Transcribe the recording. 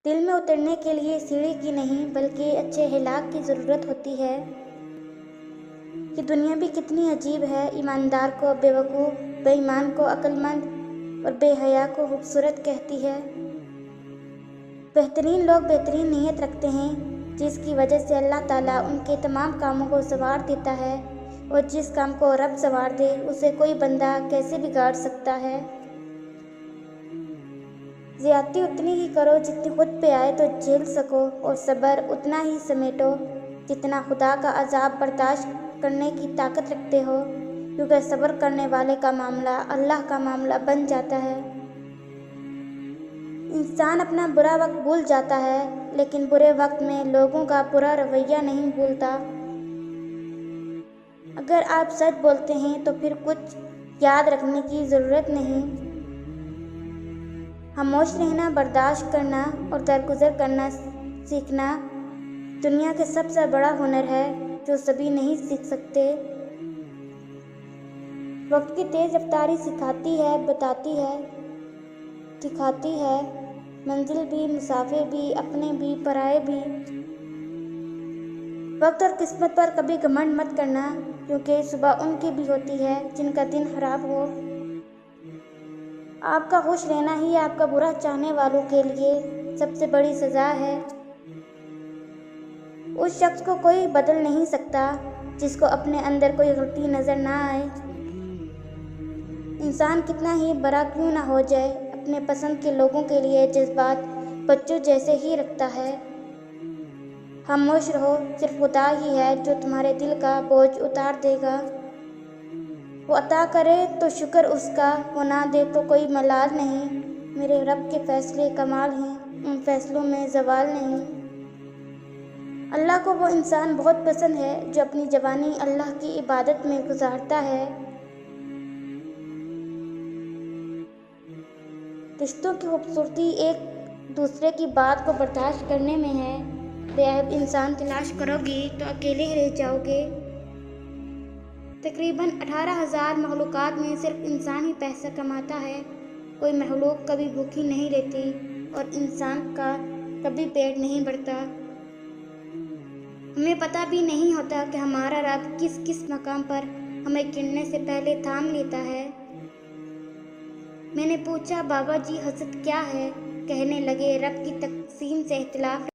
دل میں اترنے کے لیے سیڑھی کی نہیں بلکہ اچھے ہلاک کی ضرورت ہوتی ہے۔ یہ دنیا بھی کتنی عجیب ہے، ایماندار کو بیوقوف، بے ایمان کو عقل مند اور بے حیا کو خوبصورت کہتی ہے۔ بہترین لوگ بہترین نیت رکھتے ہیں، جس کی وجہ سے اللہ تعالیٰ ان کے تمام کاموں کو سنوار دیتا ہے، اور جس کام کو رب سنوار دے اسے کوئی بندہ کیسے بگاڑ سکتا ہے۔ زیادتی اتنی ہی کرو جتنی خود پہ آئے تو جھیل سکو، اور صبر اتنا ہی سمیٹو جتنا خدا کا عذاب برداشت کرنے کی طاقت رکھتے ہو، کیونکہ صبر کرنے والے کا معاملہ اللہ کا معاملہ بن جاتا ہے۔ انسان اپنا برا وقت بھول جاتا ہے، لیکن برے وقت میں لوگوں کا برا رویہ نہیں بھولتا۔ اگر آپ سچ بولتے ہیں تو پھر کچھ یاد رکھنے کی ضرورت نہیں۔ خاموش رہنا، برداشت کرنا اور درگزر کرنا سیکھنا دنیا کے سب سے بڑا ہنر ہے جو سبھی نہیں سیکھ سکتے۔ وقت کی تیز رفتاری سکھاتی ہے، بتاتی ہے، دکھاتی ہے منزل بھی، مسافر بھی، اپنے بھی، پرائے بھی۔ وقت اور قسمت پر کبھی گھمنڈ مت کرنا، کیونکہ صبح ان کی بھی ہوتی ہے جن کا دن خراب ہو۔ آپ کا خوش رہنا ہی آپ کا برا چاہنے والوں کے لیے سب سے بڑی سزا ہے۔ اس شخص کو کوئی بدل نہیں سکتا جس کو اپنے اندر کوئی غلطی نظر نہ آئے۔ انسان کتنا ہی بڑا کیوں نہ ہو جائے، اپنے پسند کے لوگوں کے لیے جذبات بچوں جیسے ہی رکھتا ہے۔ خاموش رہو، صرف خدا ہی ہے جو تمہارے دل کا بوجھ اتار دے گا۔ وہ عطا کرے تو شکر اس کا، وہ نہ دے تو کوئی ملال نہیں۔ میرے رب کے فیصلے کمال ہیں، ان فیصلوں میں زوال نہیں۔ اللہ کو وہ انسان بہت پسند ہے جو اپنی جوانی اللہ کی عبادت میں گزارتا ہے۔ رشتوں کی خوبصورتی ایک دوسرے کی بات کو برداشت کرنے میں ہے۔ بے عیب انسان تلاش کرو گے تو اکیلے ہی رہ جاؤ گے۔ تقریباً 18,000 مخلوقات میں صرف انسان ہی پیسہ کماتا ہے۔ کوئی مخلوق کبھی بھوکی نہیں رہتی اور انسان کا کبھی پیٹ نہیں بھرتا۔ ہمیں پتہ بھی نہیں ہوتا کہ ہمارا رب کس کس مقام پر ہمیں گرنے سے پہلے تھام لیتا ہے۔ میں نے پوچھا، بابا جی حسد کیا ہے؟ کہنے لگے، رب کی تقسیم سے اختلاف